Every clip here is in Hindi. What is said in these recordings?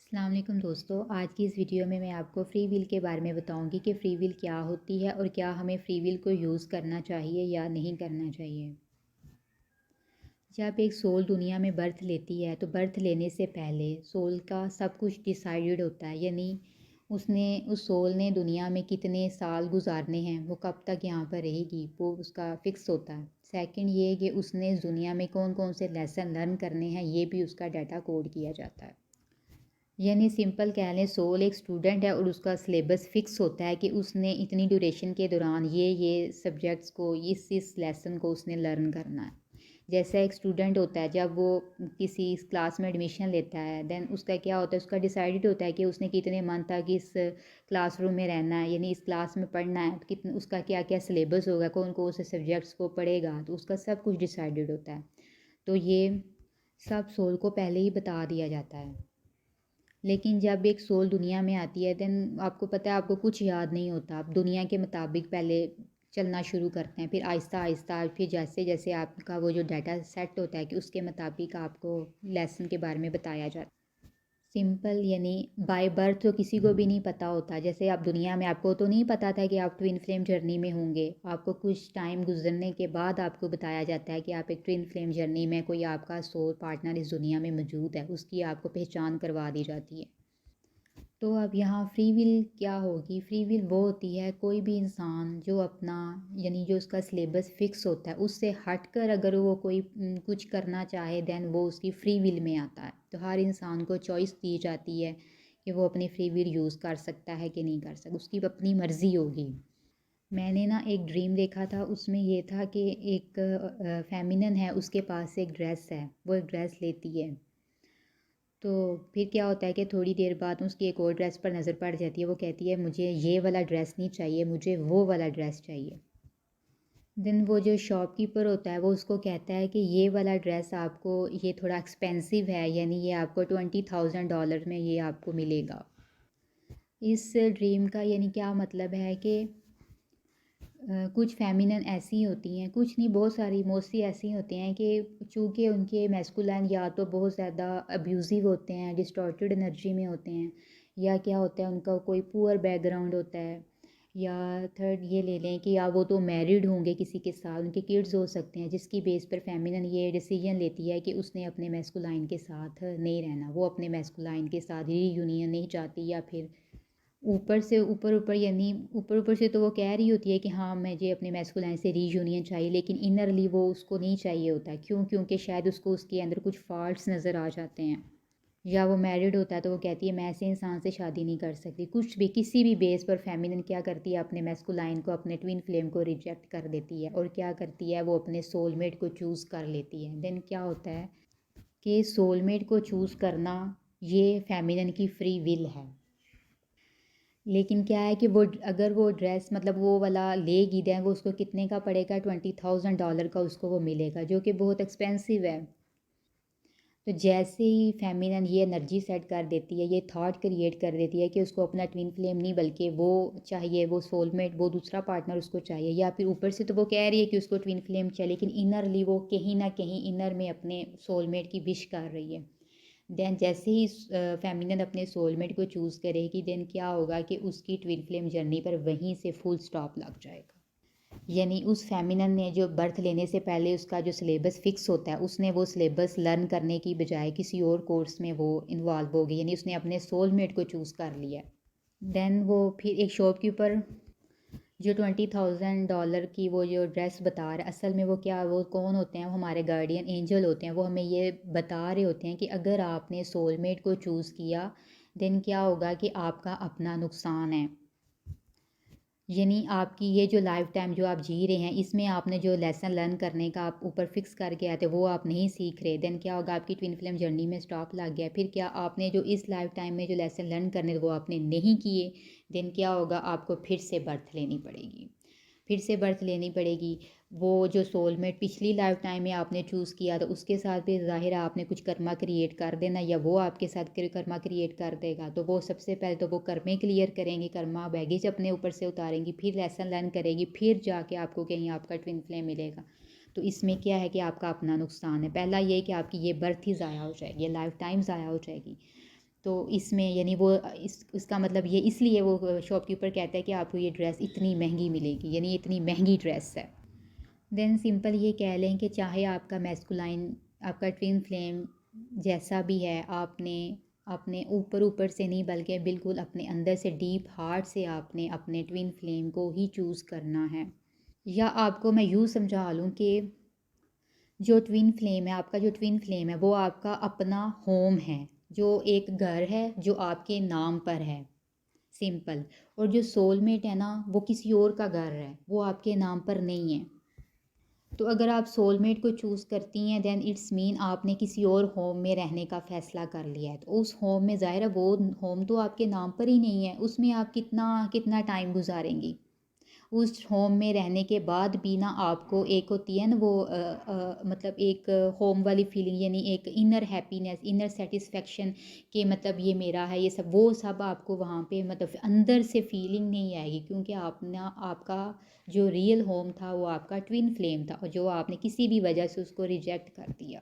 अस्सलाम वालेकुम दोस्तों। आज की इस वीडियो में मैं आपको फ्री विल के बारे में बताऊंगी कि फ़्री विल क्या होती है और क्या हमें फ्री विल को यूज़ करना चाहिए या नहीं करना चाहिए। जब एक सोल दुनिया में बर्थ लेती है तो बर्थ लेने से पहले सोल का सब कुछ डिसाइडेड होता है, यानी उस सोल ने दुनिया में कितने साल गुजारने हैं, वो कब तक यहाँ पर रहेगी, वो उसका फ़िक्स होता है। सेकंड ये कि उसने इस दुनिया में कौन कौन से लेसन लर्न करने हैं, ये भी उसका डाटा कोड किया जाता है। यानी सिंपल कह लें, सोल एक स्टूडेंट है और उसका सिलेबस फिक्स होता है कि उसने इतनी ड्यूरेशन के दौरान ये सब्जेक्ट्स को इस लेसन को उसने लर्न करना है। जैसा एक स्टूडेंट होता है, जब वो किसी इस क्लास में एडमिशन लेता है, देन उसका क्या होता है, उसका डिसाइडेड होता है कि उसने कितने मंथ तक इस क्लासरूम में रहना है, यानी इस क्लास में पढ़ना है, तो कितने उसका क्या क्या सिलेबस होगा, कौन कौन से सब्जेक्ट्स को पढ़ेगा, तो उसका सब कुछ डिसाइडेड होता है। तो ये सब सोल को पहले ही बता दिया जाता है। लेकिन जब एक सोल दुनिया में आती है, देन आपको पता है, आपको कुछ याद नहीं होता। आप दुनिया के मुताबिक पहले चलना शुरू करते हैं, फिर आहिस्ता आहिस्ता फिर जैसे जैसे आपका वो जो डाटा सेट होता है कि उसके मुताबिक आपको लेसन के बारे में बताया जाता है। सिंपल यानी बाय बर्थ तो किसी को भी नहीं पता होता। जैसे आप दुनिया में, आपको तो नहीं पता था कि आप ट्विन फ्लेम जर्नी में होंगे। आपको कुछ टाइम गुजरने के बाद आपको बताया जाता है कि आप एक ट्विन फ्लेम जर्नी में, कोई आपका सोल पार्टनर इस दुनिया में मौजूद है, उसकी आपको पहचान करवा दी जाती है। तो अब यहाँ फ्री विल क्या होगी? फ्री विल वो होती है, कोई भी इंसान जो अपना, यानी जो उसका सिलेबस फिक्स होता है उससे हटकर अगर वो कोई कुछ करना चाहे, देन वो उसकी फ्री विल में आता है। तो हर इंसान को चॉइस दी जाती है कि वो अपनी फ्री विल यूज़ कर सकता है कि नहीं कर सकता, उसकी अपनी मर्ज़ी होगी। मैंने ना एक ड्रीम देखा था, उसमें ये था कि एक फेमिनन है, उसके पास एक ड्रेस है, वो एक ड्रेस लेती है। तो फिर क्या होता है कि थोड़ी देर बाद उसकी एक और ड्रेस पर नज़र पड़ जाती है। वो कहती है, मुझे ये वाला ड्रेस नहीं चाहिए, मुझे वो वाला ड्रेस चाहिए। देन वो जो शॉपकीपर होता है वो उसको कहता है कि ये वाला ड्रेस आपको, ये थोड़ा एक्सपेंसिव है, यानी ये आपको $20,000 में ये आपको मिलेगा। इस ड्रीम का यानी क्या मतलब है कि कुछ फेमिनन ऐसी होती हैं, कुछ नहीं, बहुत सारी मोस्टली ऐसी होती हैं कि चूँकि उनके मैस्कुलाइन या तो बहुत ज़्यादा अब्यूज़िव होते हैं, डिस्टॉर्टेड एनर्जी में होते हैं, या क्या होता है, उनका कोई पुअर बैकग्राउंड होता है, या थर्ड ये ले लें कि या वो तो मैरिड होंगे किसी के साथ, उनके किड्स हो सकते हैं, जिसकी बेस पर फेमिनन ये डिसीजन लेती है कि उसने अपने मैस्कुलाइन के साथ नहीं रहना, वो अपने मैस्कुलाइन के साथ रीयूनियन नहीं चाहती, या फिर ऊपर से ऊपर यानी ऊपर ऊपर से तो वो कह रही होती है कि हाँ, मुझे अपने मैस्कुलाइन से रीयूनियन चाहिए, लेकिन इनरली वो उसको नहीं चाहिए होता है। क्यों? क्योंकि शायद उसको उसके अंदर कुछ फॉल्ट्स नज़र आ जाते हैं। या वो मैरिड होता है तो वो कहती है, मैं ऐसे इंसान से शादी नहीं कर सकती। कुछ भी, किसी भी बेस पर फेमिनिन क्या करती है, अपने मैस्कुलाइन को, अपने ट्विन फ्लेम को रिजेक्ट कर देती है, और क्या करती है, वो अपने सोलमेट को चूज़ कर लेती है। देन क्या होता है कि सोलमेट को चूज़ करना ये फेमिनिन की फ्री विल है। लेकिन क्या है कि वो अगर वो ड्रेस, मतलब वो वाला लेगी, दें वो उसको कितने का पड़ेगा, $20,000 का उसको वो मिलेगा, जो कि बहुत एक्सपेंसिव है। तो जैसे ही फेमिनन ये एनर्जी सेट कर देती है, ये थॉट क्रिएट कर देती है कि उसको अपना ट्विन फ्लेम नहीं बल्कि वो चाहिए, वो सोलमेट, वो दूसरा पार्टनर उसको चाहिए, या फिर ऊपर से तो वो कह रही है कि उसको ट्विन फ्लेम चाहिए, लेकिन इनरली वो कहीं ना कहीं इनर में अपने सोलमेट की विश कर रही है। देन जैसे ही फेमिनन अपने सोलमेट को चूज़ करेगी, देन क्या होगा कि उसकी ट्विन फ्लेम जर्नी पर वहीं से फुल स्टॉप लग जाएगा। यानी उस फेमिनन ने जो बर्थ लेने से पहले उसका जो सिलेबस फिक्स होता है, उसने वो सिलेबस लर्न करने की बजाय किसी और कोर्स में वो इन्वॉल्व हो गई, यानी उसने अपने सोलमेट को चूज़ कर लिया। देन वो फिर एक शॉपकीपर जो $20,000 की वो जो ड्रेस बता रहा है, असल में वो क्या, वो कौन होते हैं, वो हमारे गार्डियन एंजल होते हैं। वो हमें ये बता रहे होते हैं कि अगर आपने सोलमेट को चूज़ किया, देन क्या होगा कि आपका अपना नुकसान है। यानी आपकी ये जो लाइफ टाइम जो आप जी रहे हैं, इसमें आपने जो लेसन लर्न करने का आप ऊपर फिक्स करके आए थे, वो आप नहीं सीख रहे। देन क्या होगा, आपकी ट्विन फ्लेम जर्नी में स्टॉप लग गया। फिर क्या, आपने जो इस लाइफ टाइम में जो लेसन लर्न करने थे वो आपने नहीं किए, देन क्या होगा, आपको फिर से बर्थ लेनी पड़ेगी, फिर से बर्थ लेनी पड़ेगी। वो जो सोलमेट पिछली लाइफ टाइम में आपने चूज़ किया तो उसके साथ भी ज़ाहिर है आपने कुछ कर्मा क्रिएट कर देना, या वो आपके साथ कर्मा क्रिएट कर देगा। तो वो सबसे पहले तो वो कर्मे क्लियर करेंगे, कर्मा बैगेज अपने ऊपर से उतारेंगी, फिर लेसन लर्न करेगी, फिर जाके आपको कहीं आपका ट्विन फ्लेम मिलेगा। तो इसमें क्या है कि आपका अपना नुकसान है। पहला ये है कि आपकी ये बर्थ ही ज़ाया हो जाएगी, ये लाइफ टाइम ज़ाया हो जाएगी। तो इसमें यानी वो इसका मतलब ये इसलिए वो शॉपकीपर कहता है कि आपको ये ड्रेस इतनी महंगी मिलेगी, यानी इतनी महंगी ड्रेस है। देन सिंपल ये कह लें कि चाहे आपका मैस्कुलाइन, आपका ट्विन फ्लेम जैसा भी है, आपने अपने ऊपर ऊपर से नहीं बल्कि बिल्कुल अपने अंदर से डीप हार्ट से आपने अपने ट्विन फ्लेम को ही चूज़ करना है। या आपको मैं यूँ समझा लूँ कि जो ट्विन फ्लेम है, आपका जो ट्विन फ्लेम है वो आपका अपना होम है, जो एक घर है जो आपके नाम पर है, सिंपल। और जो सोलमेट है ना, वो किसी और का घर है, वो आपके नाम पर नहीं है। तो अगर आप सोलमेट को चूज़ करती हैं देन इट्स मीन आपने किसी और होम में रहने का फ़ैसला कर लिया है। तो उस होम में ज़ाहिर है वो होम तो आपके नाम पर ही नहीं है, उसमें आप कितना कितना टाइम गुजारेंगी। उस होम में रहने के बाद भी ना आपको एक होती है ना वो मतलब एक होम वाली फीलिंग, यानी एक इनर हैप्पीनेस, इनर सेटिस्फेक्शन कि मतलब ये मेरा है, ये सब वो सब आपको वहाँ पे मतलब अंदर से फीलिंग नहीं आएगी, क्योंकि आपने आपका जो रियल होम था वो आपका ट्विन फ्लेम था और जो आपने किसी भी वजह से उसको रिजेक्ट कर दिया।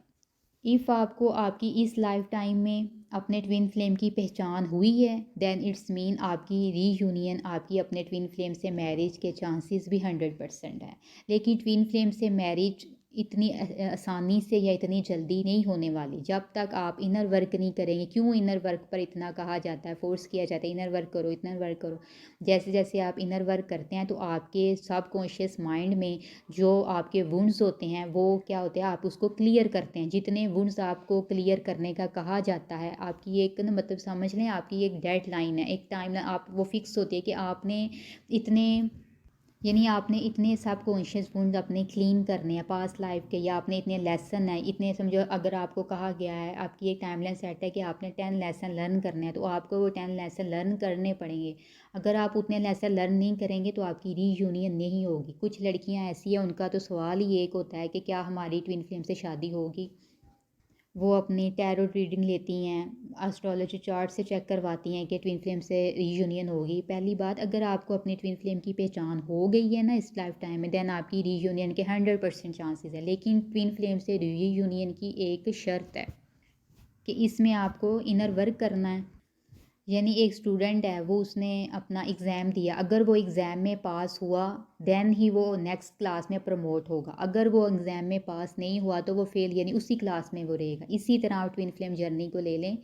इफ़ आपको आपकी इस लाइफ टाइम में अपने ट्विन फ्लेम की पहचान हुई है देन इट्स मीन आपकी रीयूनियन, आपकी अपने ट्विन फ्लेम से मैरिज के चांसेस भी 100% है। लेकिन ट्विन फ्लेम से मैरिज इतनी आसानी से या इतनी जल्दी नहीं होने वाली जब तक आप इनर वर्क नहीं करेंगे। क्यों इनर वर्क पर इतना कहा जाता है, फोर्स किया जाता है इनर वर्क करो, इनर वर्क करो। जैसे जैसे आप इनर वर्क करते हैं तो आपके सब कॉन्शियस माइंड में जो आपके वुंड्स होते हैं वो क्या होते हैं, आप उसको क्लियर करते हैं। जितने वुंड्स आपको क्लियर करने का कहा जाता है, आपकी एक ना मतलब समझ लें आपकी एक डेड लाइन है, एक टाइम आप वो फिक्स होती है कि आपने इतने, यानी आपने इतने सब कॉन्शियस वुंड अपने क्लीन करने हैं पास्ट लाइफ के, या आपने इतने लेसन है इतने समझो। अगर आपको कहा गया है, आपकी एक टाइमलाइन सेट है कि आपने 10 लेसन लर्न करने हैं, तो आपको वो 10 लेसन लर्न करने पड़ेंगे। अगर आप उतने लेसन लर्न नहीं करेंगे तो आपकी रीयूनियन नहीं होगी। कुछ लड़कियां ऐसी हैं उनका तो सवाल ही एक होता है कि क्या हमारी ट्विन फ्लेम से शादी होगी। वो अपनी टैरो रीडिंग लेती हैं, एस्ट्रोलॉजी चार्ट से चेक करवाती हैं कि ट्विन फ्लेम से रीयूनियन होगी। पहली बात, अगर आपको अपनी ट्विन फ्लेम की पहचान हो गई है ना इस लाइफ टाइम में देन आपकी रीयूनियन के 100% चांसेस है। लेकिन ट्विन फ्लेम से रीयूनियन की एक शर्त है कि इसमें आपको इनर वर्क करना है। यानी एक स्टूडेंट है, वो उसने अपना एग्ज़ाम दिया, अगर वो एग्ज़ाम में पास हुआ देन ही वो नेक्स्ट क्लास में प्रमोट होगा। अगर वो एग्ज़ाम में पास नहीं हुआ तो वो फेल, यानी उसी क्लास में वो रहेगा। इसी तरह आप ट्विन फ्लेम जर्नी को ले लें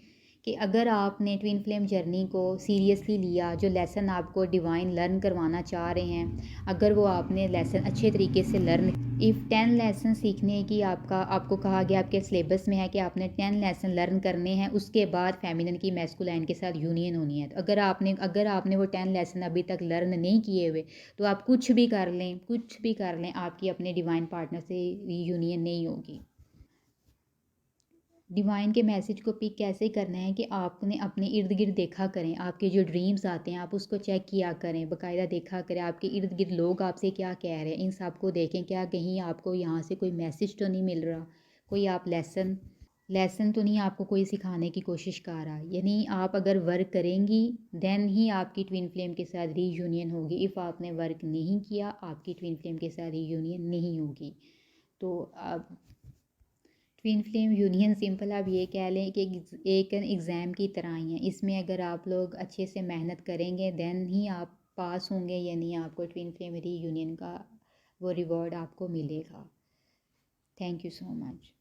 कि अगर आपने ट्विन फ्लेम जर्नी को सीरियसली लिया, जो लेसन आपको डिवाइन लर्न करवाना चाह रहे हैं, अगर वो आपने लेसन अच्छे तरीके से लर्न, इफ़ 10 लेसन सीखने की आपको कहा गया आपके सिलेबस में है कि आपने 10 लेसन लर्न करने हैं, उसके बाद फेमिनिन की मैस्कुलाइन के साथ यूनियन होनी है। तो अगर आपने वो 10 लेसन अभी तक लर्न नहीं किए हुए तो आप कुछ भी कर लें, कुछ भी कर लें, आपकी अपने डिवाइन पार्टनर से यूनियन नहीं होगी। डिवाइन के मैसेज को पिक कैसे करना है कि आपने अपने इर्द गिर्द देखा करें, आपके जो ड्रीम्स आते हैं आप उसको चेक किया करें, बाकायदा देखा करें आपके इर्द गिर्द लोग आपसे क्या कह रहे हैं, इन सब को देखें क्या कहीं आपको यहाँ से कोई मैसेज तो नहीं मिल रहा, कोई आप लेसन लेसन तो नहीं आपको कोई सिखाने की कोशिश कर रहा। यानी आप अगर वर्क करेंगी देन ही आपकी ट्विन फ्लेम के साथ रीयूनियन होगी। इफ़ आपने वर्क नहीं किया आपकी ट्विन फ्लेम के साथ रीयूनियन नहीं होगी। तो आप ट्विन फ्लेम यूनियन सिंपल आप ये कह लें कि एक एग्ज़ाम की तरह ही है। इसमें अगर आप लोग अच्छे से मेहनत करेंगे देन ही आप पास होंगे, यानी आपको ट्विन फ्लेम रीयूनियन का वो रिवॉर्ड आपको मिलेगा। Thank you so much.